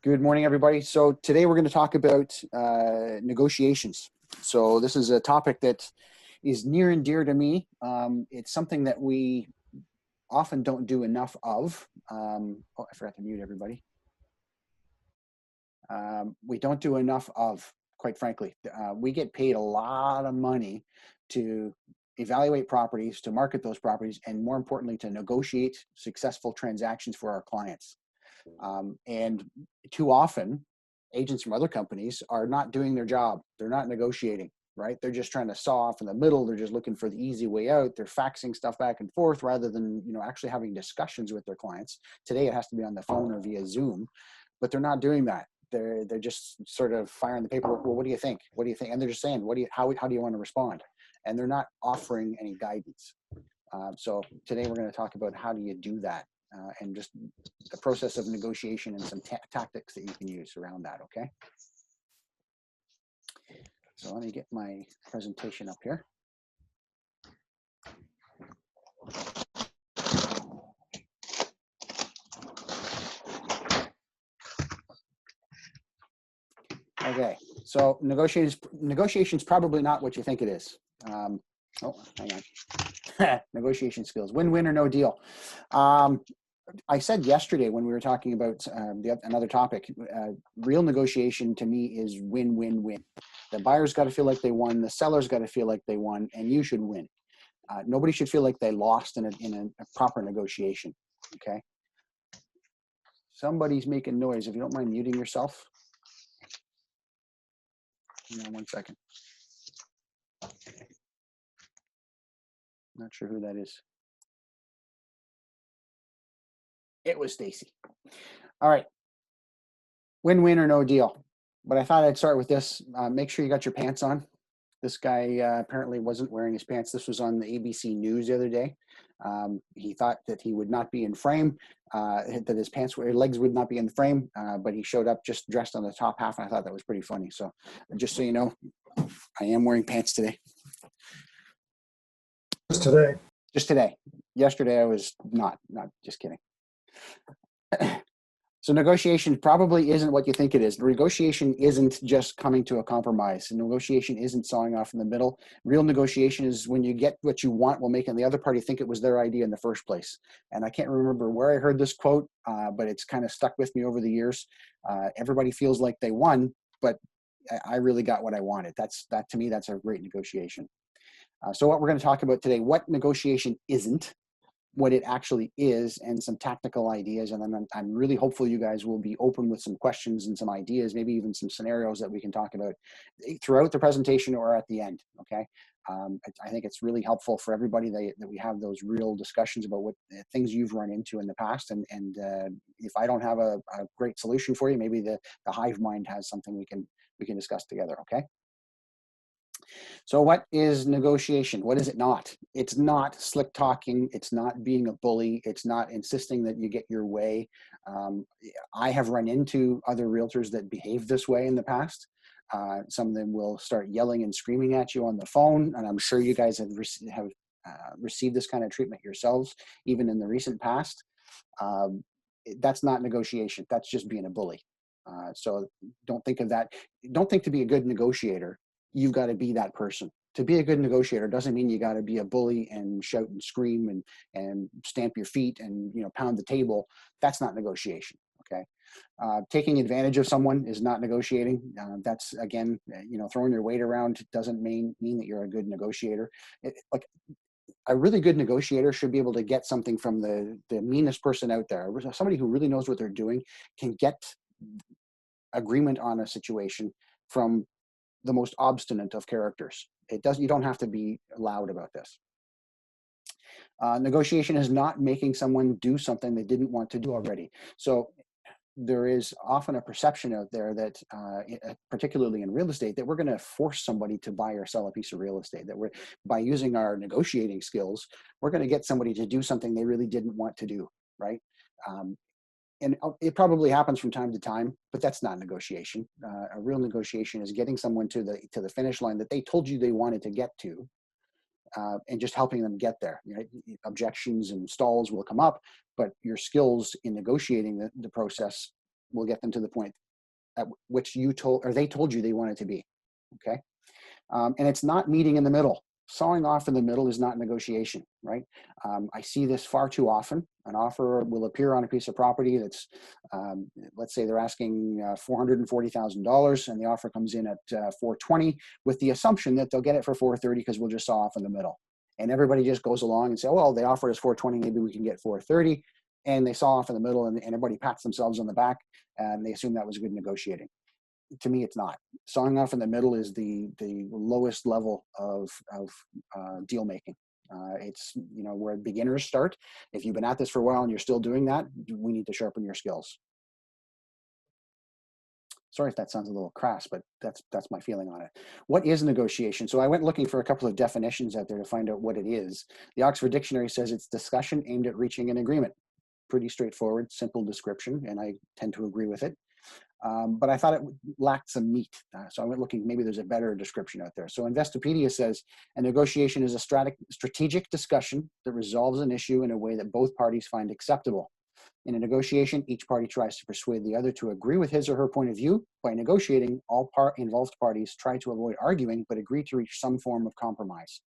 Good morning, everybody. So today we're going to talk about negotiations. So this is a topic that is near and dear to me. It's something that we often don't do enough of. Oh, I forgot to mute everybody. We don't do enough of, quite frankly. We get paid a lot of money to evaluate properties, to market those properties, and more importantly, to negotiate successful transactions for our clients. And too often, agents from other companies are not doing their job. They're not negotiating, right? They're just trying to saw off in the middle. They're just looking for the easy way out. They're faxing stuff back and forth rather than, actually having discussions with their clients. Today, it has to be on the phone or via Zoom, but they're not doing that. They're just sort of firing the paperwork. Well, what do you think? What do you think? And they're just saying, how do you want to respond? And they're not offering any guidance. So today we're going to talk about how do you do that. And just the process of negotiation and some tactics that you can use around that, okay? So let me get my presentation up here. Okay, so negotiation's probably not what you think it is. Oh, hang on. Negotiation skills, win-win or no deal. I said yesterday when we were talking about another topic, real negotiation to me is win-win-win. The buyer's got to feel like they won, the seller's got to feel like they won, and you should win. Nobody should feel like they lost in a proper negotiation, okay? Somebody's making noise. If you don't mind muting yourself. Hang on 1 second. Not sure who that is. It was Stacy. All right. Win-win or no deal. But I thought I'd start with this. Make sure you got your pants on. This guy apparently wasn't wearing his pants. This was on the ABC News the other day. He thought that he would not be in frame, that his legs would not be in the frame, but he showed up just dressed on the top half, and I thought that was pretty funny. So just so you know, I am wearing pants today. Just today. Just today. Yesterday I was not just kidding. So negotiation probably isn't what you think it is. Negotiation isn't just coming to a compromise. Negotiation isn't sawing off in the middle. Real negotiation is when you get what you want while making the other party think it was their idea in the first place. And I can't remember where I heard this quote, but it's kind of stuck with me over the years. Everybody feels like they won, but I really got what I wanted. That to me, that's a great negotiation. So what we're going to talk about today, what negotiation isn't, what it actually is, and some tactical ideas. And then I'm really hopeful you guys will be open with some questions and some ideas, maybe even some scenarios that we can talk about throughout the presentation or at the end, okay? I think it's really helpful for everybody that we have those real discussions about what things you've run into in the past. And if I don't have a great solution for you, maybe the hive mind has something we can discuss together, okay? So what is negotiation? What is it not? It's not slick talking. It's not being a bully. It's not insisting that you get your way. I have run into other realtors that behave this way in the past. Some of them will start yelling and screaming at you on the phone, and I'm sure you guys have received this kind of treatment yourselves, even in the recent past. That's not negotiation. That's just being a bully. So don't think of that. Don't think to be a good negotiator you've got to be that person. To be a good negotiator doesn't mean you got to be a bully and shout and scream and stamp your feet and pound the table. That's not negotiation. Okay, taking advantage of someone is not negotiating. That's again, throwing your weight around doesn't mean that you're a good negotiator. Like a really good negotiator should be able to get something from the meanest person out there. Somebody who really knows what they're doing can get agreement on a situation from the most obstinate of characters. You don't have to be loud about this. Negotiation is not making someone do something they didn't want to do already. So there is often a perception out there that, particularly in real estate, that we're going to force somebody to buy or sell a piece of real estate, that by using our negotiating skills, we're going to get somebody to do something they really didn't want to do, right? And it probably happens from time to time, but that's not negotiation. A real negotiation is getting someone to the finish line that they told you they wanted to get to, and just helping them get there. Objections and stalls will come up, but your skills in negotiating the process will get them to the point at which you told, or they told you they wanted to be. Okay. And it's not meeting in the middle. Sawing off in the middle is not negotiation, right? I see this far too often. An offer will appear on a piece of property that's, let's say they're asking $440,000, and the offer comes in at 420, with the assumption that they'll get it for 430 because we'll just saw off in the middle. And everybody just goes along and say, well, they offered us 420, maybe we can get 430. And they saw off in the middle, and everybody pats themselves on the back, and they assume that was good negotiating. To me, it's not. Sawing off in the middle is the lowest level of deal making. It's, you know, where beginners start. If you've been at this for a while and you're still doing that, we need to sharpen your skills. Sorry if that sounds a little crass, but that's my feeling on it. What is negotiation? So I went looking for a couple of definitions out there to find out what it is. The Oxford Dictionary says it's discussion aimed at reaching an agreement. Pretty straightforward, simple description, and I tend to agree with it. But I thought it lacked some meat. So I went looking, maybe there's a better description out there. So Investopedia says, a negotiation is a strategic discussion that resolves an issue in a way that both parties find acceptable. In a negotiation, each party tries to persuade the other to agree with his or her point of view. By negotiating, all involved parties try to avoid arguing, but agree to reach some form of compromise.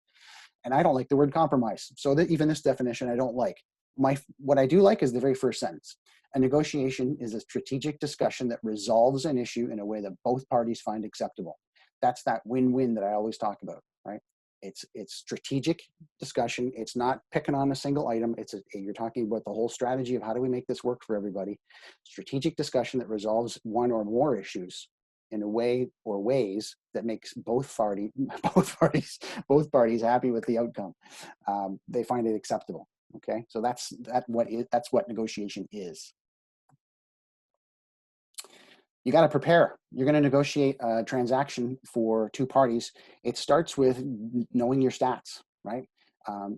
And I don't like the word compromise. So that even this definition I don't like. What I do like is the very first sentence. A negotiation is a strategic discussion that resolves an issue in a way that both parties find acceptable. That's that win-win that I always talk about, right? It's strategic discussion. It's not picking on a single item. You're talking about the whole strategy of how do we make this work for everybody. Strategic discussion that resolves one or more issues in a way or ways that makes both parties happy with the outcome. They find it acceptable. Okay, so that's what negotiation is. You got to prepare. You're going to negotiate a transaction for two parties. It starts with knowing your stats, right?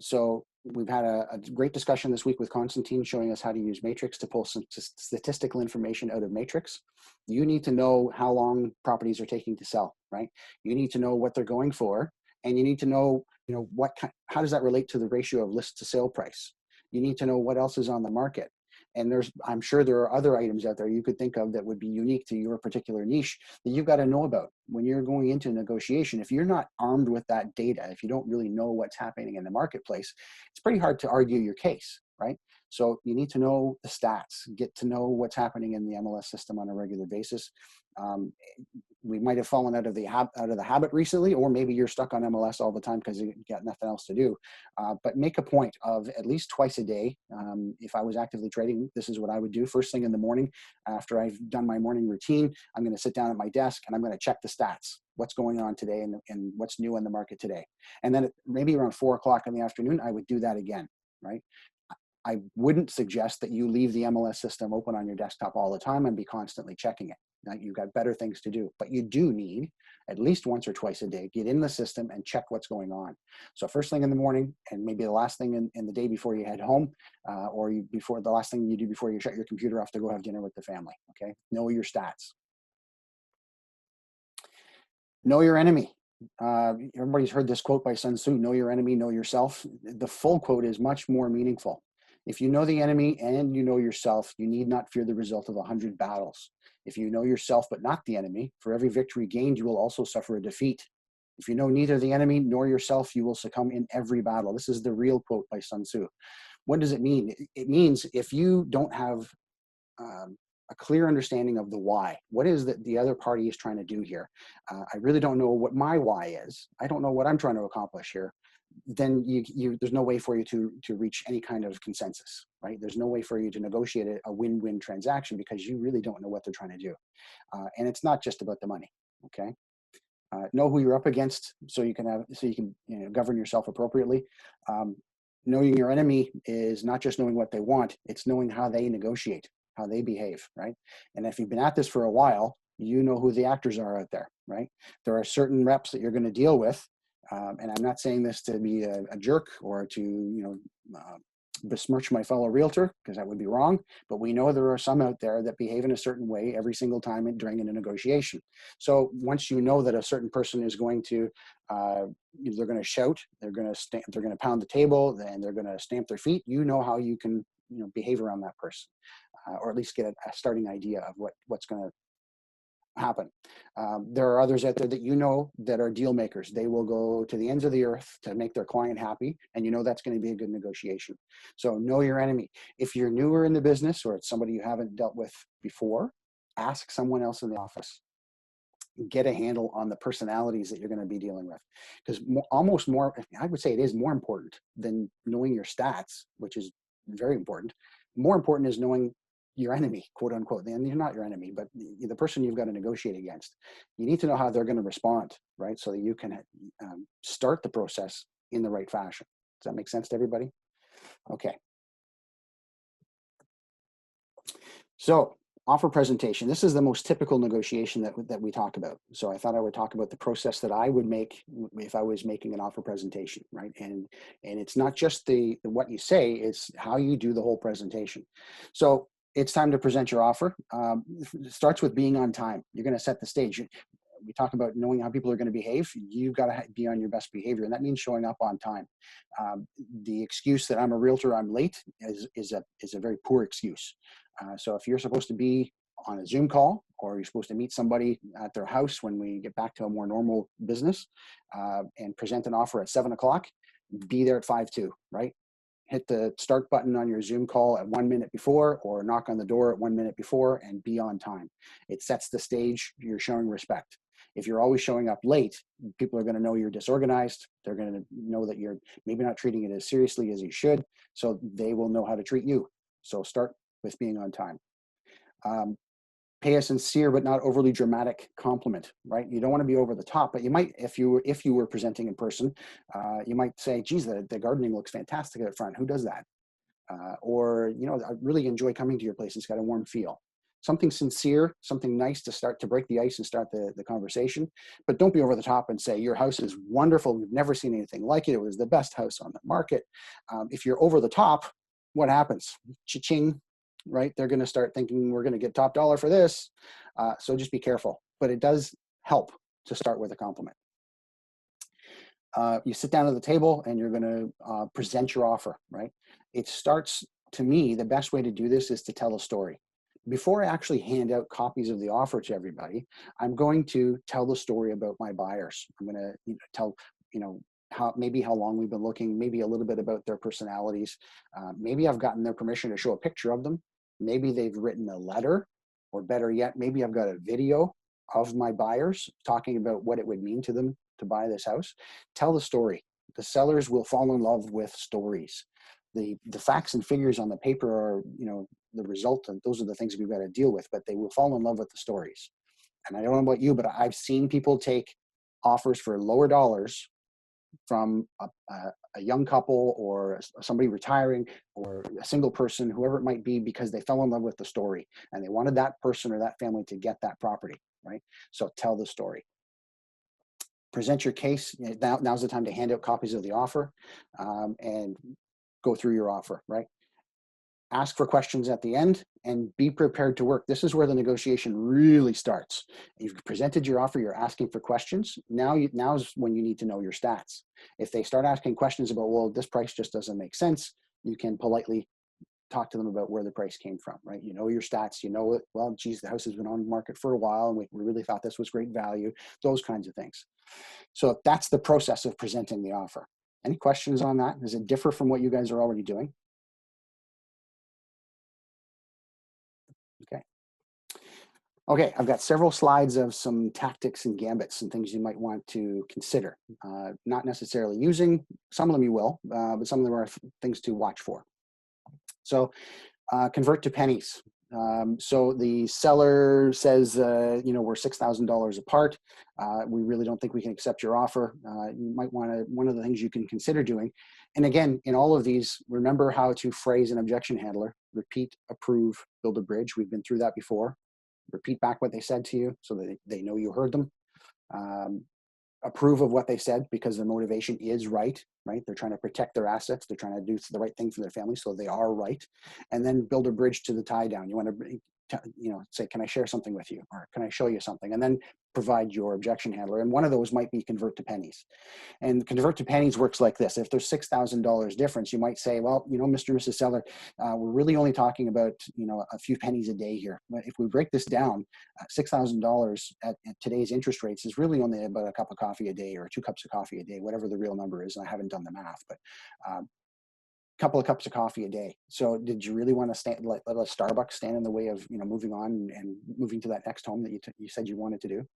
So we've had a great discussion this week with Constantine showing us how to use Matrix to pull some statistical information out of Matrix. You need to know how long properties are taking to sell, right? You need to know what they're going for, and you need to know, how does that relate to the ratio of list to sale price? You need to know what else is on the market. And I'm sure there are other items out there you could think of that would be unique to your particular niche that you've got to know about when you're going into a negotiation. If you're not armed with that data, if you don't really know what's happening in the marketplace, it's pretty hard to argue your case, right? So you need to know the stats, get to know what's happening in the MLS system on a regular basis. We might have fallen out of the habit recently, or maybe you're stuck on MLS all the time because you got nothing else to do. But make a point of at least twice a day. If I was actively trading, this is what I would do. First thing in the morning, after I've done my morning routine, I'm going to sit down at my desk and I'm going to check the stats. What's going on today and what's new in the market today. And then maybe around 4 o'clock in the afternoon, I would do that again, right? I wouldn't suggest that you leave the MLS system open on your desktop all the time and be constantly checking it. Now, you've got better things to do, but you do need at least once or twice a day, get in the system and check what's going on. So first thing in the morning, and maybe the last thing in the day before you head home, or before the last thing you do before you shut your computer off to go have dinner with the family, okay? Know your stats. Know your enemy. Everybody's heard this quote by Sun Tzu, know your enemy, know yourself. The full quote is much more meaningful. If you know the enemy and you know yourself, you need not fear the result of 100 battles. If you know yourself but not the enemy, for every victory gained, you will also suffer a defeat. If you know neither the enemy nor yourself, you will succumb in every battle. This is the real quote by Sun Tzu. What does it mean? It means if you don't have a clear understanding of the why, what is that the other party is trying to do here? I really don't know what my why is. I don't know what I'm trying to accomplish here. Then there's no way for you to reach any kind of consensus, right? There's no way for you to negotiate a win-win transaction because you really don't know what they're trying to do. And it's not just about the money, okay? Know who you're up against so you can govern yourself appropriately. Knowing your enemy is not just knowing what they want, it's knowing how they negotiate, how they behave, right? And if you've been at this for a while, you know who the actors are out there, right? There are certain reps that you're going to deal with. And I'm not saying this to be a jerk or to, besmirch my fellow realtor, because that would be wrong. But we know there are some out there that behave in a certain way every single time during a negotiation. So once you know that a certain person is going to, they're going to shout, they're going to pound the table, and they're going to stamp their feet, you know how you can, behave around that person. or at least get a starting idea of what's going to happen. There are others out there that you know that are deal makers. They will go to the ends of the earth to make their client happy, and you know that's going to be a good negotiation. So know your enemy. If you're newer in the business or it's somebody you haven't dealt with before, ask someone else in the office. Get a handle on the personalities that you're going to be dealing with, because almost more, I would say it is more important than knowing your stats, which is very important. More important is knowing your enemy, quote unquote. And you're not your enemy, but the person you've got to negotiate against. You need to know how they're going to respond, right? So that you can start the process in the right fashion. Does that make sense to everybody? Okay. So offer presentation. This is the most typical negotiation that we talk about. So I thought I would talk about the process that I would make if I was making an offer presentation, right? And it's not just the what you say, it's how you do the whole presentation. So it's time to present your offer. It starts with being on time. You're going to set the stage. We talk about knowing how people are going to behave. You've got to be on your best behavior, and that means showing up on time. The excuse that I'm a realtor, I'm late is a very poor excuse. So if you're supposed to be on a Zoom call, or you're supposed to meet somebody at their house when we get back to a more normal business, and present an offer at 7 o'clock, be there at 5:02, right? Hit the start button on your Zoom call at 1 minute before, or knock on the door at 1 minute before, and be on time. It sets the stage. You're showing respect. If you're always showing up late, people are going to know you're disorganized. They're going to know that you're maybe not treating it as seriously as you should. So they will know how to treat you. So start with being on time. Pay a sincere but not overly dramatic compliment, right? You don't want to be over the top, but you might, if you were presenting in person, you might say, geez, the gardening looks fantastic out front. Who does that? Or, I really enjoy coming to your place. It's got a warm feel. Something sincere, something nice to start to break the ice and start the conversation. But don't be over the top and say, your house is wonderful. We've never seen anything like it. It was the best house on the market. If you're over the top, what happens? Cha-ching, right? They're going to start thinking we're going to get top dollar for this. So just be careful. But it does help to start with a compliment. You sit down at the table and you're going to present your offer, right? It starts, to me, the best way to do this is to tell a story. Before I actually hand out copies of the offer to everybody, I'm going to tell the story about my buyers. I'm going to tell, how long we've been looking, maybe a little bit about their personalities. Maybe I've gotten their permission to show a picture of them. Maybe they've written a letter, or better yet, maybe I've got a video of my buyers talking about what it would mean to them to buy this house. Tell the story. The sellers will fall in love with stories. The facts and figures on the paper are, the result, and those are the things we've got to deal with, but they will fall in love with the stories. And I don't know about you, but I've seen people take offers for lower dollars from a young couple, or somebody retiring, or a single person, whoever it might be, because they fell in love with the story and they wanted that person or that family to get that property, right? So tell the story. Present your case. Now's the time to hand out copies of the offer, and go through your offer, right? Ask for questions at the end and be prepared to work. This is where the negotiation really starts. You've presented your offer, you're asking for questions. Now's when you need to know your stats. If they start asking questions about, well, this price just doesn't make sense, you can politely talk to them about where the price came from, right? You know your stats, well, geez, the house has been on the market for a while and we really thought this was great value, those kinds of things. So that's the process of presenting the offer. Any questions on that? Does it differ from what you guys are already doing? Okay, I've got several slides of some tactics and gambits and things you might want to consider. Not necessarily using, some of them you will, but some of them are things to watch for. So convert to pennies. So the seller says, we're $6,000 apart. We really don't think we can accept your offer. You might want to, one of the things you can consider doing. And again, in all of these, remember how to phrase an objection handler. Repeat, approve, build a bridge. We've been through that before. Repeat back what they said to you so that they know you heard them. Approve of what they said because their motivation is right? They're trying to protect their assets. They're trying to do the right thing for their family, so they are right. And then build a bridge to the tie down. You want to say, can I share something with you? Or can I show you something? And then provide your objection handler. And one of those might be convert to pennies. And convert to pennies works like this. If there's $6,000 difference, you might say, well, Mr. and Mrs. Seller, we're really only talking about, a few pennies a day here. But if we break this down, $6,000 at today's interest rates is really only about a cup of coffee a day or 2 cups of coffee a day, whatever the real number is. And I haven't done the math, but couple of cups of coffee a day. So did you really want to let a Starbucks stand in the way of, moving on and moving to that next home that you said you wanted to do?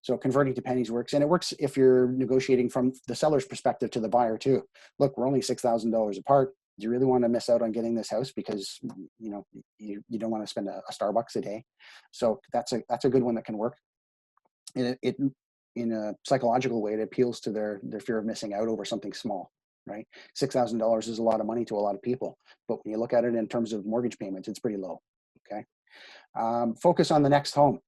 So converting to pennies works, and it works if you're negotiating from the seller's perspective to the buyer too. Look, we're only $6,000 apart. Do you really want to miss out on getting this house because you don't want to spend a Starbucks a day? So that's a good one that can work. And it in a psychological way, it appeals to their fear of missing out over something small. Right? $6,000 is a lot of money to a lot of people, but when you look at it in terms of mortgage payments, it's pretty low. Okay. Focus on the next home.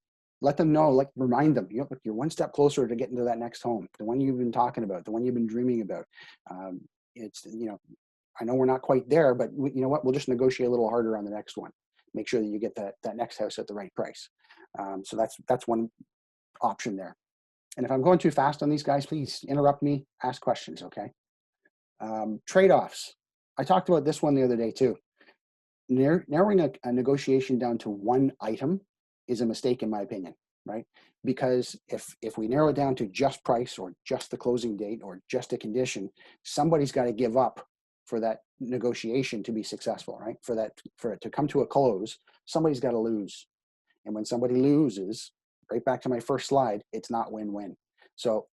Let them know, remind them, you're one step closer to getting to that next home, the one you've been talking about, the one you've been dreaming about. I know we're not quite there, but we'll just negotiate a little harder on the next one. Make sure that you get that next house at the right price. So that's one option there. And if I'm going too fast on these guys, please interrupt me, ask questions. Okay. Trade-offs. I talked about this one the other day too. Narrowing a negotiation down to one item is a mistake in my opinion, right? Because if we narrow it down to just price or just the closing date or just a condition, somebody's got to give up for that negotiation to be successful, right? For it to come to a close, somebody's got to lose. And when somebody loses, right back to my first slide, it's not win-win. So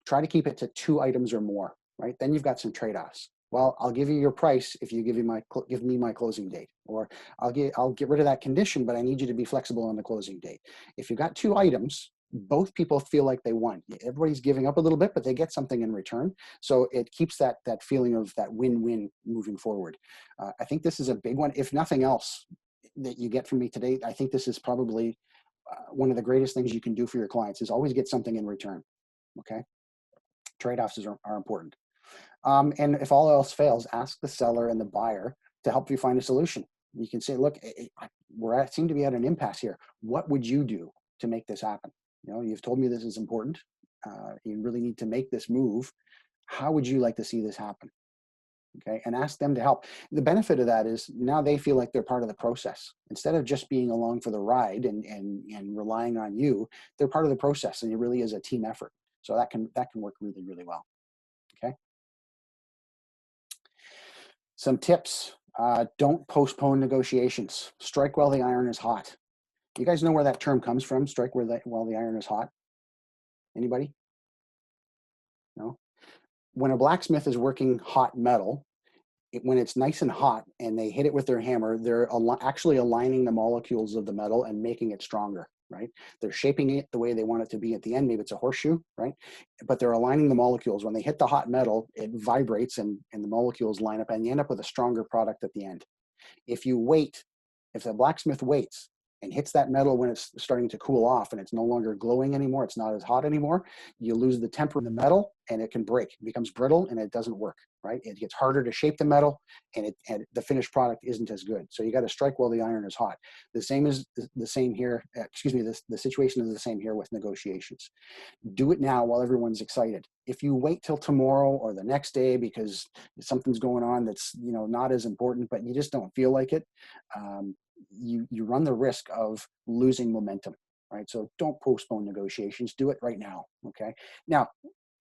try to keep it to 2 items or more. Right? Then you've got some trade-offs. Well, I'll give you your price if you give me my closing date, or I'll get rid of that condition, but I need you to be flexible on the closing date. If you've got 2 items, both people feel like they won. Everybody's giving up a little bit, but they get something in return. So it keeps that feeling of that win-win moving forward. I think this is a big one. If nothing else that you get from me today, I think this is probably one of the greatest things you can do for your clients is always get something in return. Okay, trade-offs are important. And if all else fails, ask the seller and the buyer to help you find a solution. You can say, look, seem to be at an impasse here. What would you do to make this happen? You've told me this is important. You really need to make this move. How would you like to see this happen? Okay, and ask them to help. The benefit of that is now they feel like they're part of the process. Instead of just being along for the ride and relying on you, they're part of the process, and it really is a team effort. So that can work really, really well. Okay. Some tips. Don't postpone negotiations. Strike while the iron is hot. You guys know where that term comes from? Strike while the iron is hot. Anybody? No? When a blacksmith is working hot metal, when it's nice and hot and they hit it with their hammer, they're actually aligning the molecules of the metal and making it stronger, right? They're shaping it the way they want it to be at the end. Maybe it's a horseshoe, right? But they're aligning the molecules. When they hit the hot metal, it vibrates and the molecules line up and you end up with a stronger product at the end. If the blacksmith waits and hits that metal when it's starting to cool off and it's no longer glowing anymore, it's not as hot anymore, you lose the temper in the metal and it can break. It becomes brittle and it doesn't work, right? It gets harder to shape the metal and the finished product isn't as good. So you got to strike while the iron is hot. The situation is the same here with negotiations. Do it now while everyone's excited. If you wait till tomorrow or the next day because something's going on that's not as important, but you just don't feel like it, you run the risk of losing momentum, right? So don't postpone negotiations. Do it right now, okay? Now,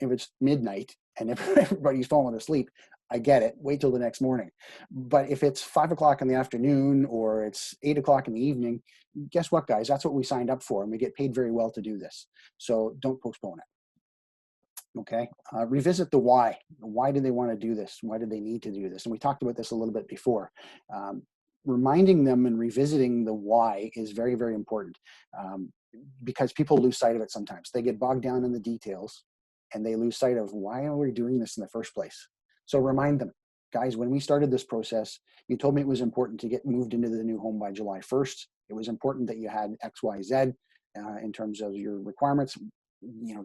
if it's midnight and everybody's falling asleep, I get it. Wait till the next morning. But if it's 5 o'clock in the afternoon or it's 8 o'clock in the evening, guess what, guys? That's what we signed up for, and we get paid very well to do this. So don't postpone it. Okay. Revisit the why. Why do they want to do this? Why do they need to do this? And we talked about this a little bit before. Reminding them and revisiting the why is very, very important because people lose sight of it sometimes. They get bogged down in the details and they lose sight of why are we doing this in the first place. So remind them, guys, when we started this process, you told me it was important to get moved into the new home by July 1st. It was important that you had X, Y, Z in terms of your requirements.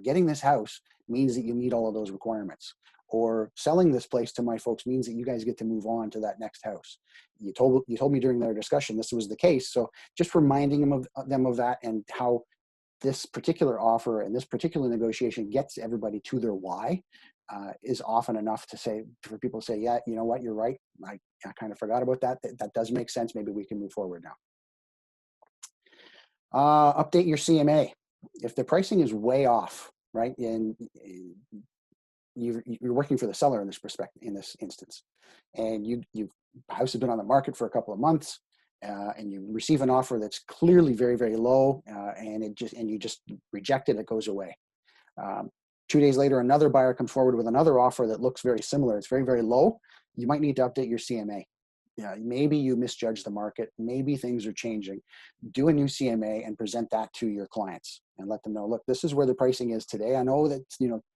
Getting this house means that you meet all of those requirements. or selling this place to my folks means that you guys get to move on to that next house. You told me during their discussion this was the case. So just reminding them of that, and how this particular offer and this particular negotiation gets everybody to their why, is often enough to say, for people to say, yeah, you know what, you're right. I kind of forgot about that. That does make sense. Maybe we can move forward now. Update your CMA. If the pricing is way off, right, and you're working for the seller in this instance, and house has been on the market for a couple of months, and you receive an offer that's clearly very, very low, and you just reject it, it goes away. 2 days later, another buyer comes forward with another offer that looks very similar. It's very, very low. You might need to update your CMA. Yeah, maybe you misjudged the market. Maybe things are changing. Do a new CMA and present that to your clients and let them know, look, this is where the pricing is today. I know that,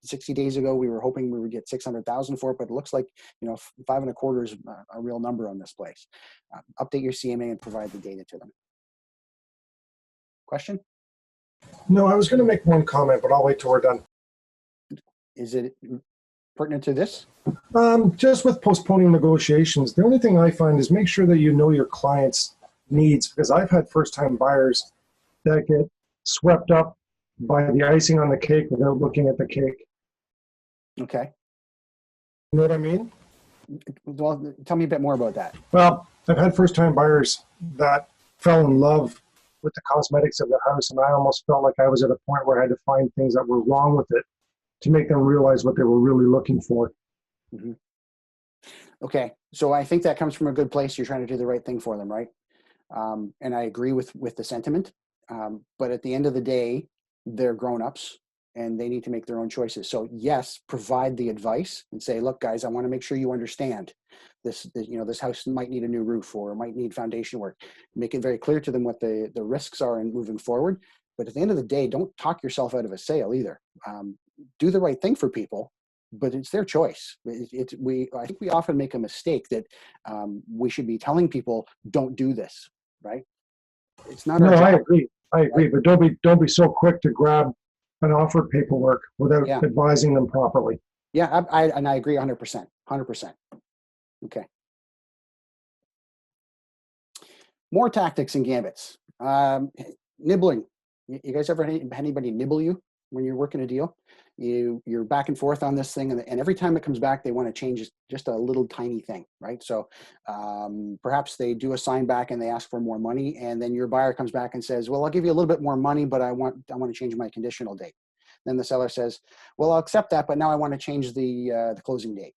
60 days ago we were hoping we would get 600,000 for it, but it looks like, 5.25 is a real number on this place. Update your CMA and provide the data to them. Question? No, I was going to make one comment, but I'll wait till we're done. Is it pertinent to this? Just with postponing negotiations, the only thing I find is make sure that you know your client's needs, because I've had first-time buyers that get swept up by the icing on the cake without looking at the cake. Okay. You know what I mean? Well, tell me a bit more about that. Well, I've had first-time buyers that fell in love with the cosmetics of the house, and I almost felt like I was at a point where I had to find things that were wrong with it to make them realize what they were really looking for. Mm-hmm. Okay, so I think that comes from a good place. You're trying to do the right thing for them, right? And I agree with the sentiment. But at the end of the day, they're grown-ups and they need to make their own choices. So yes, provide the advice and say, look, guys, I want to make sure you understand this house might need a new roof or might need foundation work. Make it very clear to them what the risks are in moving forward. But at the end of the day, don't talk yourself out of a sale either. Do the right thing for people, but it's their choice. I think we often make a mistake that we should be telling people, don't do this, right? It's not. No, I agree, right? But don't be so quick to grab an offer paperwork without advising them properly. Yeah, I agree 100%. Okay. More tactics and gambits. Nibbling. You guys ever had anybody nibble you when you're working a deal? You're back and forth on this thing, and every time it comes back, they want to change just a little tiny thing, right? So perhaps they do a sign back and they ask for more money, and then your buyer comes back and says, well, I'll give you a little bit more money, but I want to change my conditional date. Then the seller says, well, I'll accept that, but now I want to change the closing date.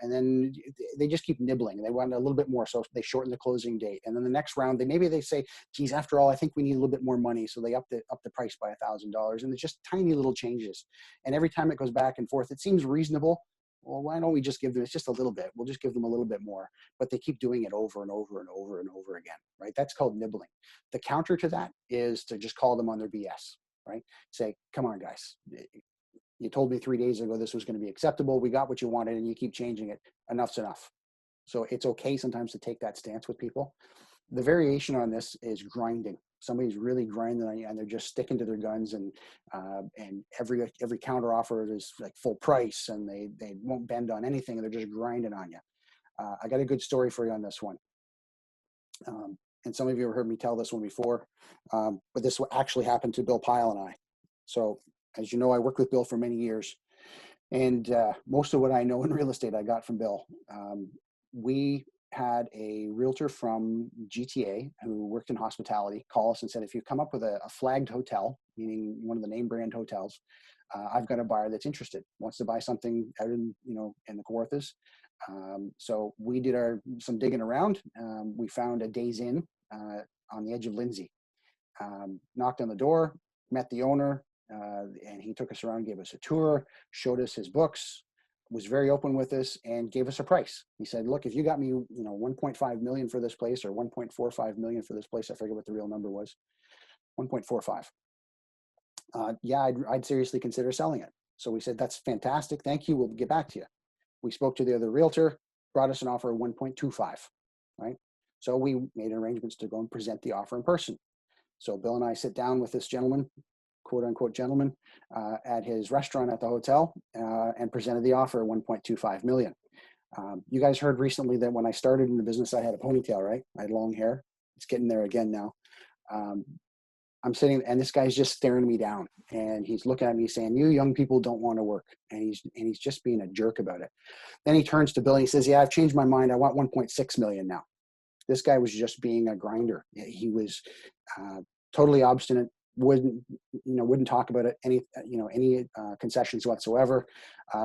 And then they just keep nibbling. They want a little bit more, so they shorten the closing date. And then the next round, they say, geez, after all, I think we need a little bit more money. So they up the price by $1,000, and it's just tiny little changes. And every time it goes back and forth, it seems reasonable. Well, why don't we just give them, it's just a little bit. We'll just give them a little bit more. But they keep doing it over and over and over and over again, right? That's called nibbling. The counter to that is to just call them on their BS, right? Say, come on, guys. You told me 3 days ago this was going to be acceptable. We got what you wanted, and you keep changing it. Enough's enough. So it's okay sometimes to take that stance with people. The variation on this is grinding. Somebody's really grinding on you, and they're just sticking to their guns, and every counter offer is like full price, and they won't bend on anything, and they're just grinding on you. I got a good story for you on this one. And some of you have heard me tell this one before, but this actually happened to Bill Pyle and I. So as you know, I worked with Bill for many years, and most of what I know in real estate I got from Bill. We had a realtor from GTA who worked in hospitality call us and said, if you come up with a flagged hotel, meaning one of the name brand hotels, I've got a buyer that's interested, wants to buy something out in the Kawarthas. So we did some digging around. We found a Days Inn on the edge of Lindsay. Knocked on the door, met the owner, and he took us around, gave us a tour, showed us his books, was very open with us, and gave us a price. He said, look, if you got me, 1.5 million for this place, or 1.45 million for this place, I forget what the real number was, 1.45. Yeah, I'd seriously consider selling it. So we said, that's fantastic. Thank you. We'll get back to you. We spoke to the other realtor, brought us an offer of 1.25, right? So we made arrangements to go and present the offer in person. So Bill and I sit down with this gentleman, quote unquote gentleman at his restaurant at the hotel and presented the offer at 1.25 million. You guys heard recently that when I started in the business, I had a ponytail, right? I had long hair. It's getting there again now. I'm sitting, and this guy's just staring me down, and he's looking at me saying, "You young people don't want to work," and he's just being a jerk about it. Then he turns to Bill and he says, "Yeah, I've changed my mind. I want 1.6 million now." This guy was just being a grinder. He was totally obstinate. Wouldn't talk about it, any concessions whatsoever.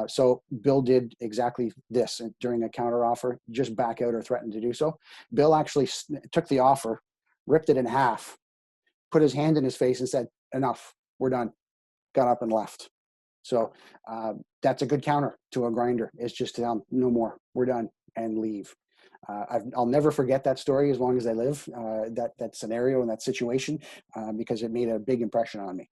So Bill did exactly this during a counter offer, just back out or threatened to do so. Bill actually took the offer, ripped it in half, put his hand in his face and said, "Enough, we're done." Got up and left. So that's a good counter to a grinder. It's just tell them, "No more, we're done," and leave. I'll never forget that story as long as I live, that scenario and that situation, because it made a big impression on me.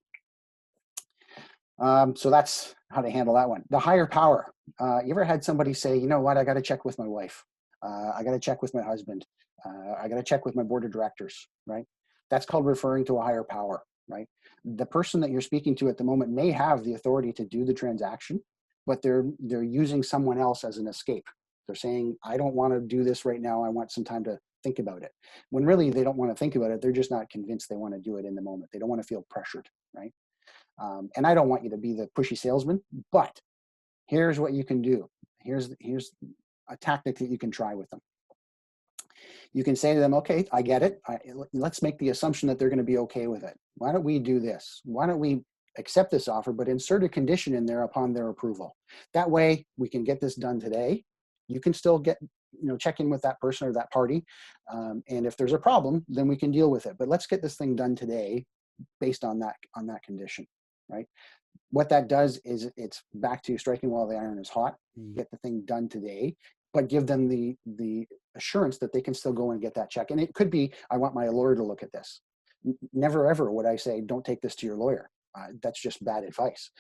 So that's how to handle that one. The higher power. You ever had somebody say, "You know what, I got to check with my wife. I got to check with my husband. I got to check with my board of directors," right? That's called referring to a higher power, right? The person that you're speaking to at the moment may have the authority to do the transaction, but they're using someone else as an escape. They're saying, "I don't want to do this right now. I want some time to think about it." When really they don't want to think about it. They're just not convinced they want to do it in the moment. They don't want to feel pressured, right? And I don't want you to be the pushy salesman, but here's what you can do. Here's a tactic that you can try with them. You can say to them, "Okay, I get it. Let's make the assumption that they're going to be okay with it. Why don't we do this? Why don't we accept this offer, but insert a condition in there upon their approval? That way we can get this done today. You can still check in with that person or that party. And if there's a problem, then we can deal with it. But let's get this thing done today based on that condition," right? What that does is it's back to striking while the iron is hot. You get the thing done today, but give them the assurance that they can still go and get that check. And it could be, "I want my lawyer to look at this." Never ever would I say, "Don't take this to your lawyer." That's just bad advice.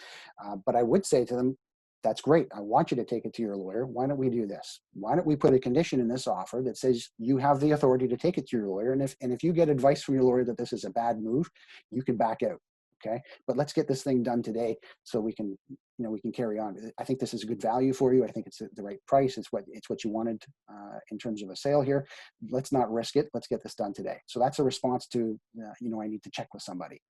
But I would say to them, "That's great. I want you to take it to your lawyer. Why don't we do this? Why don't we put a condition in this offer that says you have the authority to take it to your lawyer, and if you get advice from your lawyer that this is a bad move, you can back out. Okay, but let's get this thing done today so we can carry on. I think this is a good value for you. I think it's the right price. It's what you wanted in terms of a sale here. Let's not risk it. Let's get this done today." So that's a response to I need to check with somebody.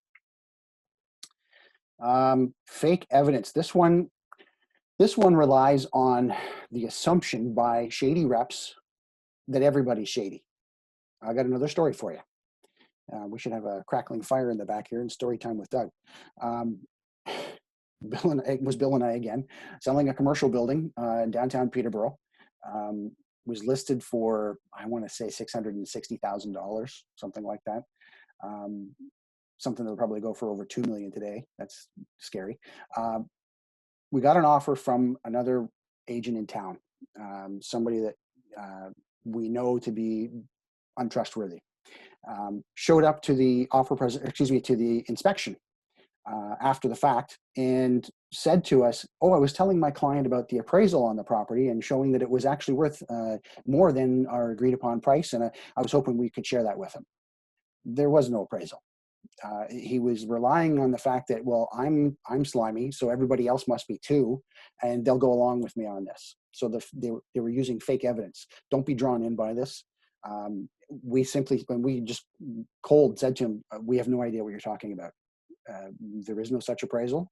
Fake evidence. This one relies on the assumption by shady reps that everybody's shady. I got another story for you. We should have a crackling fire in the back here and story time with Doug. Bill and I again, selling a commercial building in downtown Peterborough. Was listed for, I want to say, $660,000, something like that. Something that will probably go for over $2 million today. That's scary. We got an offer from another agent in town, somebody that we know to be untrustworthy. Showed up to the to the inspection after the fact and said to us, "Oh, I was telling my client about the appraisal on the property and showing that it was actually worth more than our agreed upon price, and I was hoping we could share that with him." There was no appraisal. He was relying on the fact that, well, I'm slimy, so everybody else must be too, and they'll go along with me on this. So they were using fake evidence. Don't be drawn in by this. We just cold said to him, "We have no idea what you're talking about. There is no such appraisal.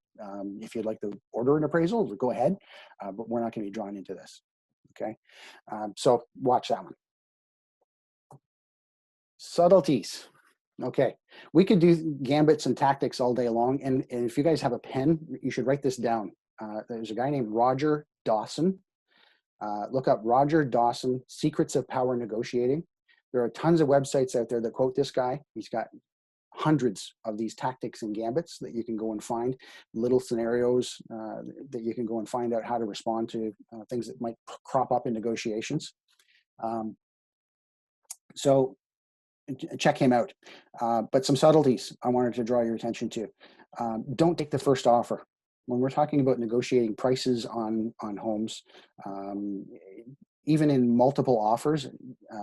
If you'd like to order an appraisal, go ahead, but we're not going to be drawn into this." Okay, so watch that one. Subtleties. Okay, we could do gambits and tactics all day long, and if you guys have a pen, you should write this down. There's a guy named Roger Dawson. Look up Roger Dawson, Secrets of Power Negotiating. There are tons of websites out there that quote this guy. He's got hundreds of these tactics and gambits that you can go and find, little scenarios that you can go and find out how to respond to things that might crop up in negotiations. So check him out. But some subtleties I wanted to draw your attention to. Don't take the first offer. When we're talking about negotiating prices on homes, even in multiple offers,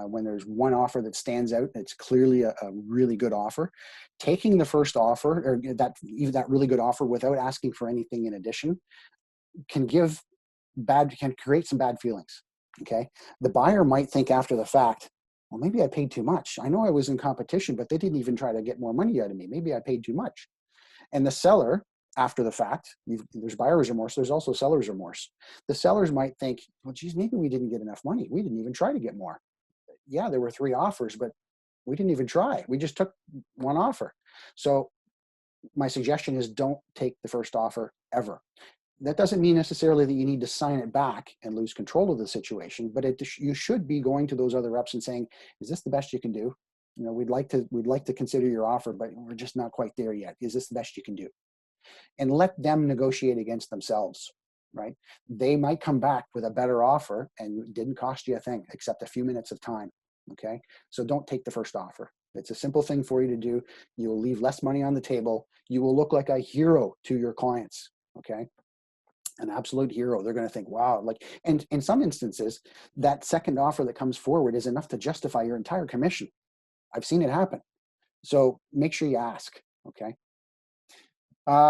when there's one offer that stands out, it's clearly a really good offer, taking the first offer or that really good offer without asking for anything in addition can create some bad feelings. Okay. The buyer might think after the fact, well, maybe I paid too much. I know I was in competition, but they didn't even try to get more money out of me. Maybe I paid too much. And the seller, after the fact, there's buyer's remorse, there's also seller's remorse. The sellers might think, well, geez, maybe we didn't get enough money. We didn't even try to get more. Yeah, there were 3 offers, but we didn't even try. We just took one offer. So my suggestion is don't take the first offer ever. That doesn't mean necessarily that you need to sign it back and lose control of the situation, but you should be going to those other reps and saying, is this the best you can do? You know, we'd like to consider your offer, but we're just not quite there yet. Is this the best you can do? And let them negotiate against themselves, right? They might come back with a better offer and it didn't cost you a thing except a few minutes of time, okay? So don't take the first offer. It's a simple thing for you to do. You will leave less money on the table. You will look like a hero to your clients, okay? An absolute hero. They're going to think, wow, like, and in some instances, that second offer that comes forward is enough to justify your entire commission. I've seen it happen. So make sure you ask, okay?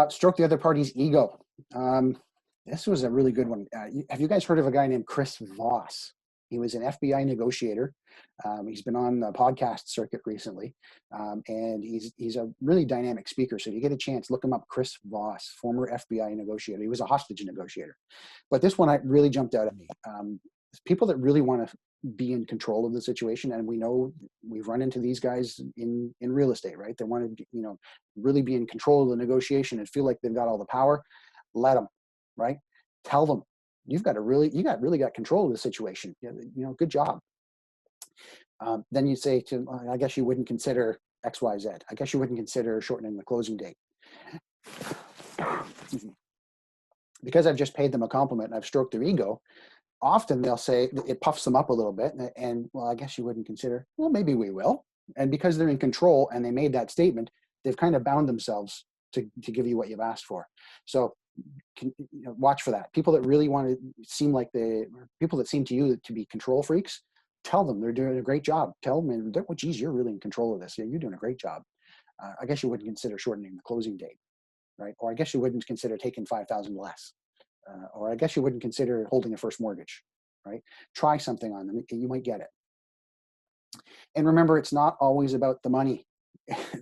Stroke the other party's ego. This was a really good one. Have you guys heard of a guy named Chris Voss? He was an FBI negotiator. He's been on the podcast circuit recently, and he's a really dynamic speaker. So if you get a chance, look him up. Chris Voss, former FBI negotiator. He was a hostage negotiator. But this one really jumped out at me. People that really want to be in control of the situation, and we know we've run into these guys in real estate, right? They want to, really be in control of the negotiation and feel like they've got all the power. Let them, right? Tell them you really got control of the situation. Good job. Then you say to, I guess you wouldn't consider X, Y, Z. I guess you wouldn't consider shortening the closing date. Because I've just paid them a compliment and I've stroked their ego, often they'll say, it puffs them up a little bit, and well, I guess you wouldn't consider, well, maybe we will. And because they're in control and they made that statement, they've kind of bound themselves to give you what you've asked for. So watch for that. People that really want to seem like people that seem to you to be control freaks, tell them they're doing a great job. Tell them, well, geez, you're really in control of this. Yeah, you're doing a great job. I guess you wouldn't consider shortening the closing date, right? Or I guess you wouldn't consider taking 5,000 less. Or I guess you wouldn't consider holding a first mortgage, right? Try something on them. You might get it. And remember, it's not always about the money.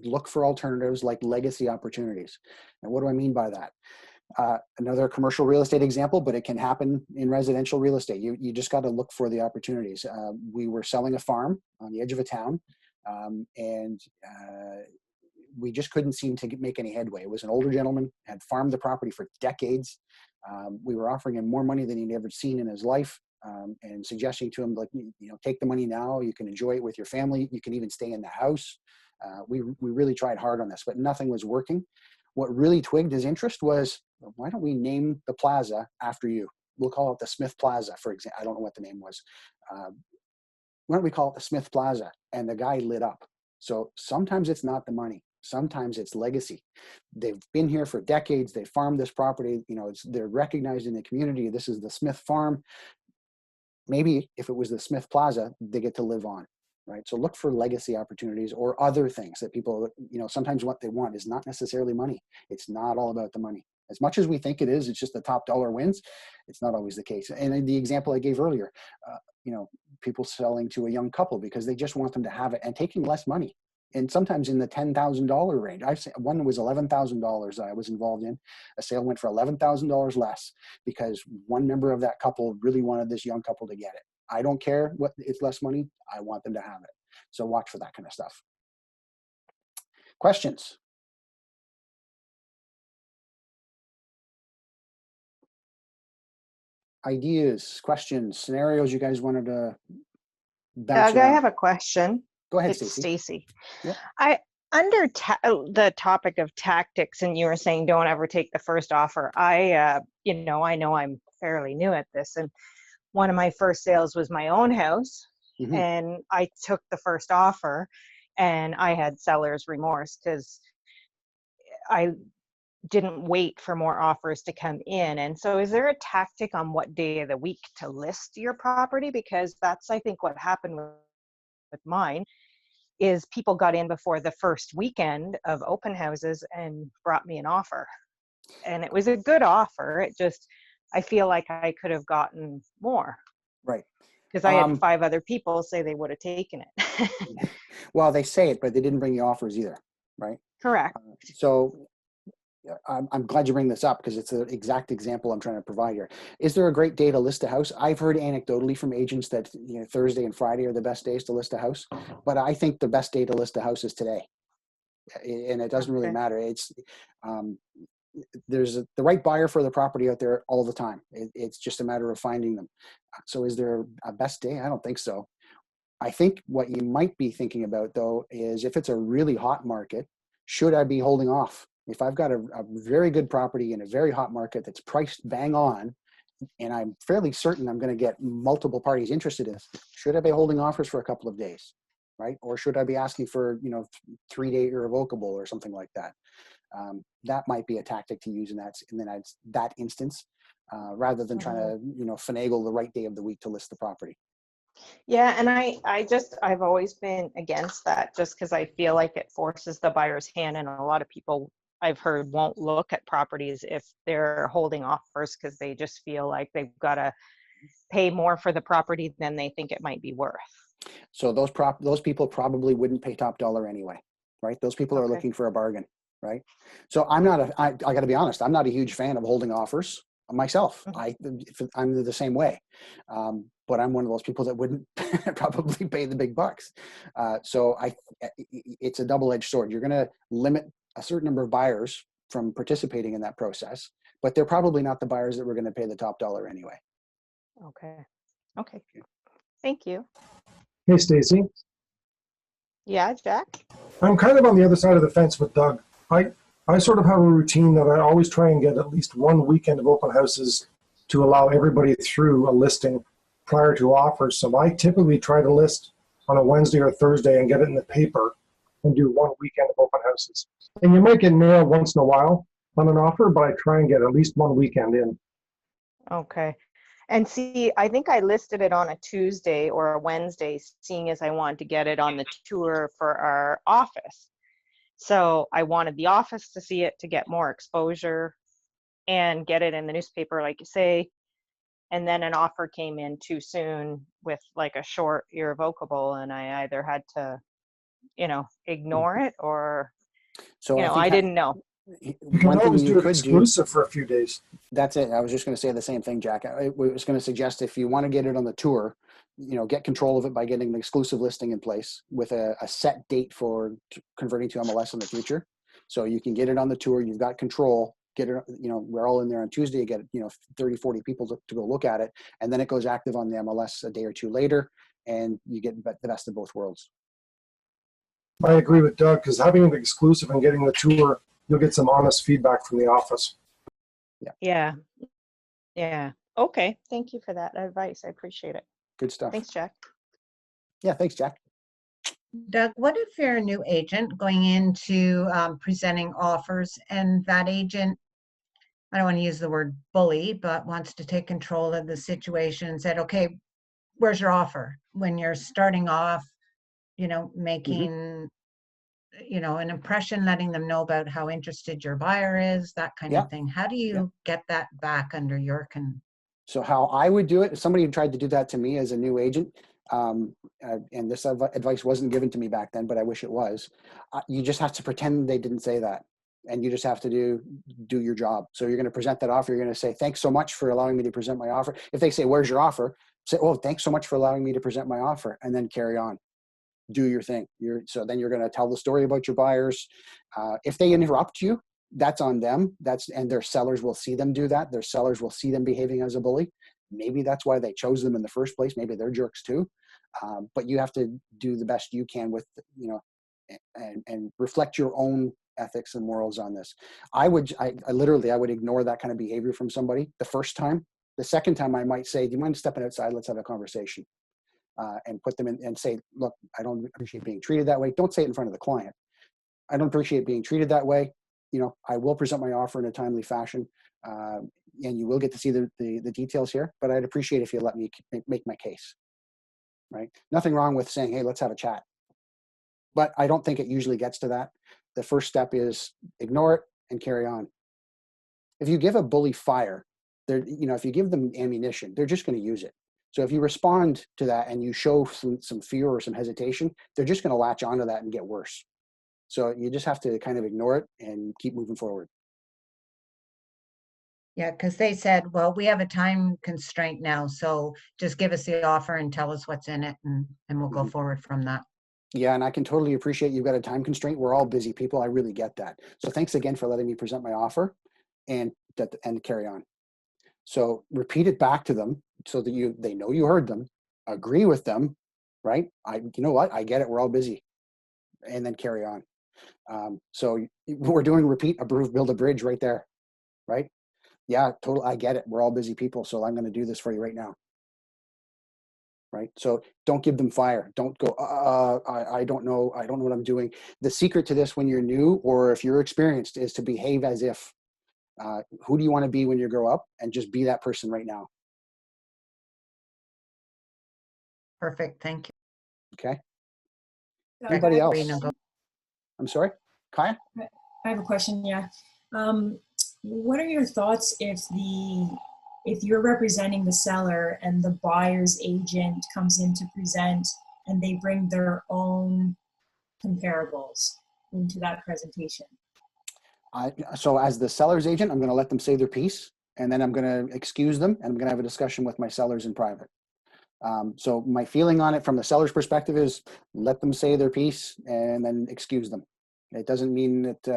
Look for alternatives like legacy opportunities. And what do I mean by that? Another commercial real estate example, but it can happen in residential real estate. You just got to look for the opportunities. We were selling a farm on the edge of a town, and we just couldn't seem to make any headway. It was an older gentleman, had farmed the property for decades. We were offering him more money than he'd ever seen in his life, and suggesting to him, like, take the money now. You can enjoy it with your family. You can even stay in the house. We really tried hard on this, but nothing was working. What really twigged his interest was, why don't we name the plaza after you? We'll call it the Smith Plaza, for example. I don't know what the name was. Why don't we call it the Smith Plaza? And the guy lit up. So sometimes it's not the money. Sometimes it's legacy. They've been here for decades. They farmed this property. They're recognized in the community. This is the Smith farm. Maybe if it was the Smith Plaza, they get to live on. Right. So look for legacy opportunities or other things that people, sometimes what they want is not necessarily money. It's not all about the money. As much as we think it is, it's just the top dollar wins. It's not always the case. And in the example I gave earlier, people selling to a young couple because they just want them to have it and taking less money. And sometimes in the $10,000 range. I've seen one was $11,000 I was involved in. A sale went for $11,000 less because one member of that couple really wanted this young couple to get it. I don't care what it's less money. I want them to have it. So watch for that kind of stuff. Questions? Ideas, questions, scenarios you guys wanted to bounce Doug, I around? have a question. Go ahead, It's Stacy. Stacy. Yeah. Under the topic of tactics, and you were saying don't ever take the first offer. I know I'm fairly new at this, and one of my first sales was my own house, and I took the first offer, and I had seller's remorse because didn't wait for more offers to come in. And so is there a tactic on what day of the week to list your property? Because that's, I think, what happened with mine is people got in before the first weekend of open houses and brought me an offer. And it was a good offer. It just, I feel like I could have gotten more Right. because I had 5 other people say they would have taken it. Well, they say it, but they didn't bring you offers either, right? Correct. So I'm glad you bring this up because it's an exact example I'm trying to provide here. Is there a great day to list a house? I've heard anecdotally from agents that Thursday and Friday are the best days to list a house, but I think the best day to list a house is today, and it doesn't really Okay. matter. It's there's the right buyer for the property out there all the time. It's just a matter of finding them. So is there a best day? I don't think so. I think what you might be thinking about, though, is if it's a really hot market, should I be holding off? If I've got a very good property in a very hot market that's priced bang on, and I'm fairly certain I'm going to get multiple parties interested in it, should I be holding offers for a couple of days, right? Or should I be asking for 3-day irrevocable or something like that? That might be a tactic to use in that instance, rather than trying to finagle the right day of the week to list the property. Yeah, and I've always been against that just because I feel like it forces the buyer's hand, and a lot of people I've heard won't look at properties if they're holding off first because they just feel like they've got to pay more for the property than they think it might be worth. So those people probably wouldn't pay top dollar anyway, right? Those people are Okay. looking for a bargain, right? So I got to be honest, I'm not a huge fan of holding offers myself. I'm the same way, but I'm one of those people that wouldn't probably pay the big bucks. So it's a double-edged sword. You're going to limit a certain number of buyers from participating in that process, but they're probably not the buyers that were going to pay the top dollar anyway. Okay. Thank you. Hey, Stacy. Yeah, Jack? I'm kind of on the other side of the fence with Doug. I sort of have a routine that I always try and get at least one weekend of open houses to allow everybody through a listing prior to offers. So I typically try to list on a Wednesday or Thursday and get it in the paper and do one weekend of open houses. And you might get nailed once in a while on an offer, but I try and get at least one weekend in. Okay. And see, I think I listed it on a Tuesday or a Wednesday, seeing as I wanted to get it on the tour for our office. So I wanted the office to see it to get more exposure and get it in the newspaper, like you say. And then an offer came in too soon with like a short irrevocable, and I either had to, ignore it or, So I didn't know. You can one thing always you do it could exclusive for a few days. That's it. I was just going to say the same thing, Jack. I was going to suggest if you want to get it on the tour, get control of it by getting an exclusive listing in place with a set date for converting to MLS in the future. So you can get it on the tour. You've got control. Get it, we're all in there on Tuesday, get 30, 40 people to go look at it. And then it goes active on the MLS a day or two later, and you get the best of both worlds. I agree with Doug, because having it exclusive and getting the tour, you'll get some honest feedback from the office. Yeah. Okay. Thank you for that advice. I appreciate it. Good stuff. Thanks, Jack. Yeah, thanks, Jack. Doug, what if you're a new agent going into presenting offers and that agent, I don't want to use the word bully, but wants to take control of the situation and said, okay, where's your offer? When you're starting off, making, an impression, letting them know about how interested your buyer is, that kind of thing. How do you get that back under your So how I would do it, if somebody tried to do that to me as a new agent, and this advice wasn't given to me back then, but I wish it was, you just have to pretend they didn't say that. And you just have to do your job. So you're going to present that offer. You're going to say, thanks so much for allowing me to present my offer. If they say, where's your offer? Say, oh, thanks so much for allowing me to present my offer. And then carry on. Do your thing. So then you're going to tell the story about your buyers. If they interrupt you, that's on them. And their sellers will see them do that. Their sellers will see them behaving as a bully. Maybe that's why they chose them in the first place. Maybe they're jerks too. But you have to do the best you can with, and reflect your own ethics and morals on this. I would ignore that kind of behavior from somebody the first time. The second time I might say, do you mind stepping outside? Let's have a conversation. And put them in and say, look, I don't appreciate being treated that way. Don't say it in front of the client. I don't appreciate being treated that way. I will present my offer in a timely fashion, and you will get to see the details here, but I'd appreciate if you let me make my case, right? Nothing wrong with saying, hey, let's have a chat. But I don't think it usually gets to that. The first step is ignore it and carry on. If you give a bully fire, if you give them ammunition, they're just going to use it. So if you respond to that and you show some fear or some hesitation, they're just going to latch onto that and get worse. So you just have to kind of ignore it and keep moving forward. Yeah, because they said, well, we have a time constraint now, so just give us the offer and tell us what's in it, and we'll go forward from that. Yeah, and I can totally appreciate you've got a time constraint. We're all busy people. I really get that. So thanks again for letting me present my offer and carry on. So repeat it back to them so that they know you heard them, agree with them, right? You know what? I get it. We're all busy, and then carry on. So we're doing repeat, approve, build a bridge right there, right? Yeah, totally. I get it. We're all busy people, so I'm going to do this for you right now. Right? So don't give them fire. Don't go, I don't know. I don't know what I'm doing. The secret to this when you're new or if you're experienced is to behave as if, who do you want to be when you grow up? And just be that person right now. Perfect, thank you. Okay. Doug, Anybody I have a else? question. I'm sorry, Kaya? I have a question, yeah. What are your thoughts if you're representing the seller and the buyer's agent comes in to present and they bring their own comparables into that presentation? So as the seller's agent, I'm going to let them say their piece, and then I'm going to excuse them, and I'm going to have a discussion with my sellers in private. So my feeling on it from the seller's perspective is let them say their piece and then excuse them. It doesn't mean that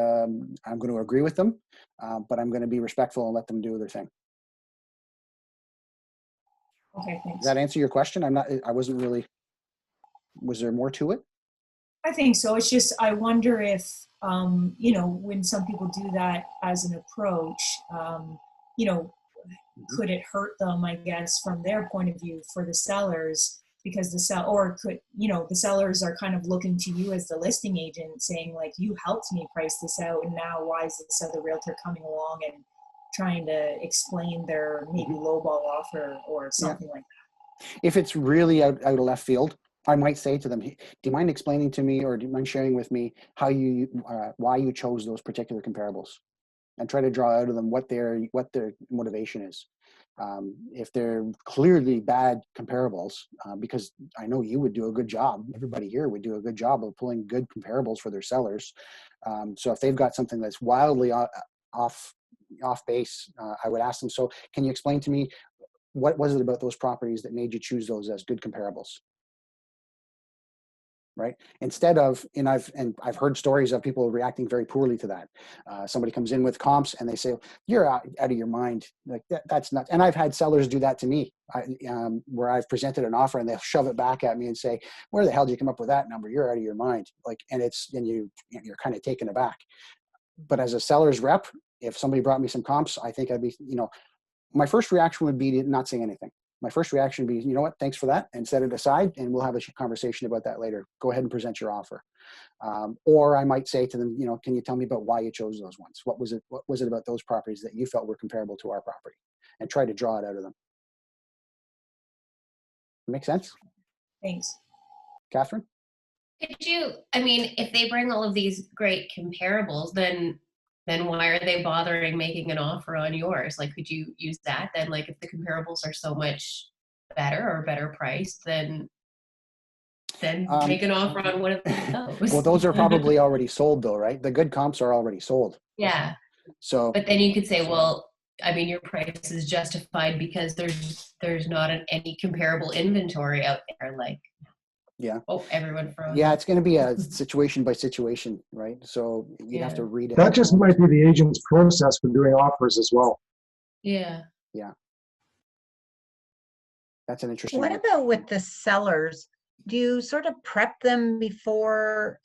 I'm going to agree with them, but I'm going to be respectful and let them do their thing. Okay, thanks. Does that answer your question? I wasn't really, was there more to it? I think so. It's just, I wonder if, when some people do that as an approach, could it hurt them, I guess, from their point of view for the sellers, because the sellers are kind of looking to you as the listing agent saying, like, you helped me price this out, and now why is this other realtor coming along and trying to explain their maybe lowball offer or something like that? If it's really out of left field, I might say to them, hey, do you mind explaining to me, or do you mind sharing with me why you chose those particular comparables, and try to draw out of them what their motivation is. If they're clearly bad comparables, because I know you would do a good job, everybody here would do a good job of pulling good comparables for their sellers. So if they've got something that's wildly off base, I would ask them, so can you explain to me, what was it about those properties that made you choose those as good comparables? Right? Instead of, and I've heard stories of people reacting very poorly to that. Somebody comes in with comps and they say, you're out of your mind. Like that's not, and I've had sellers do that to me, where I've presented an offer and they'll shove it back at me and say, where the hell did you come up with that number? You're out of your mind. Like, and you're kind of taken aback. But as a seller's rep, if somebody brought me some comps, I think I'd be, my first reaction would be to not say anything. My first reaction would be, you know what, thanks for that, and set it aside, and we'll have a conversation about that later. Go ahead and present your offer. Or I might say to them, can you tell me about why you chose those ones? What was it about those properties that you felt were comparable to our property? And try to draw it out of them. Make sense? Thanks. Catherine? If they bring all of these great comparables, then why are they bothering making an offer on yours? Like, could you use that then? Like, if the comparables are so much better or better priced, then make an offer on one of those. Well, those are probably already sold though, right? The good comps are already sold. Yeah. So, but then you could say, well, your price is justified because there's not any comparable inventory out there. Like, yeah. Oh, everyone froze. Yeah, it's going to be a situation by situation, right? So you have to read it. That just might be the agent's process for doing offers as well. Yeah. Yeah. That's an interesting What one. about with the sellers? Do you sort of prep them before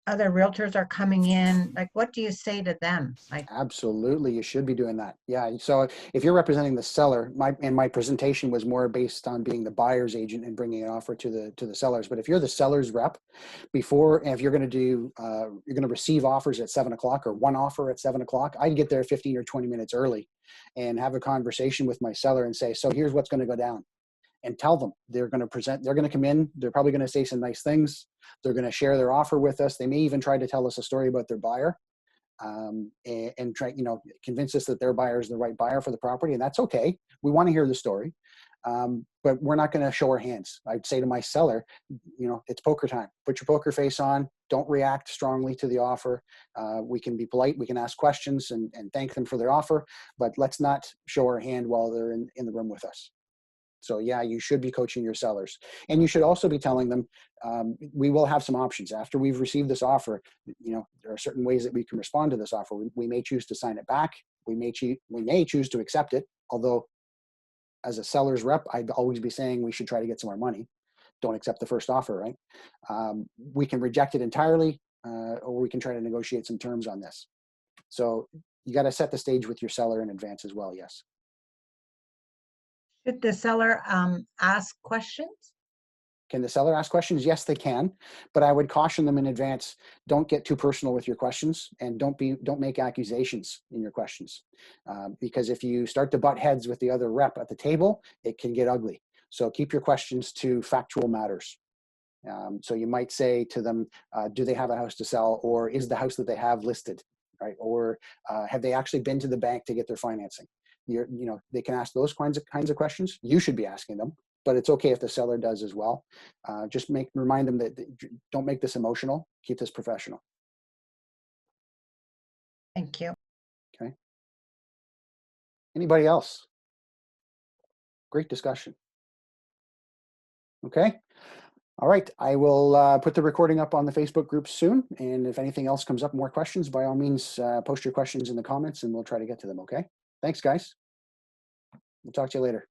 other realtors are coming in, like, what do you say to them? Like, Absolutely, you should be doing that. Yeah. So if you're representing the seller, my presentation was more based on being the buyer's agent and bringing an offer to the sellers. But if you're the seller's rep, before, and if you're going to do, you're going to receive offers at 7 o'clock or one offer at 7 o'clock, I'd get there 15 or 20 minutes early and have a conversation with my seller and say, so here's what's going to go down. And tell them they're going to present, they're going to come in, they're probably going to say some nice things. They're going to share their offer with us. They may even try to tell us a story about their buyer, and try, convince us that their buyer is the right buyer for the property. And that's okay. We want to hear the story. But we're not going to show our hands. I'd say to my seller, it's poker time. Put your poker face on. Don't react strongly to the offer. We can be polite. We can ask questions and thank them for their offer, but let's not show our hand while they're in the room with us. So yeah, you should be coaching your sellers. And you should also be telling them, we will have some options. After we've received this offer, there are certain ways that we can respond to this offer. We may choose to sign it back. We may choose to accept it. Although as a seller's rep, I'd always be saying we should try to get some more money. Don't accept the first offer, right? We can reject it entirely, or we can try to negotiate some terms on this. So you got to set the stage with your seller in advance as well, yes. should the seller ask questions? Can the seller ask questions? Yes, they can, but I would caution them in advance. Don't get too personal with your questions, and don't make accusations in your questions, because if you start to butt heads with the other rep at the table, it can get ugly. So keep your questions to factual matters. So you might say to them, do they have a house to sell, or is the house that they have listed, right? Or have they actually been to the bank to get their financing? They can ask those kinds of questions. You should be asking them, but it's okay if the seller does as well. Just remind them that don't make this emotional. Keep this professional. Thank you. Okay. Anybody else? Great discussion. Okay. All right. I will put the recording up on the Facebook group soon. And if anything else comes up, more questions, by all means, post your questions in the comments and we'll try to get to them. Okay. Thanks, guys. We'll talk to you later.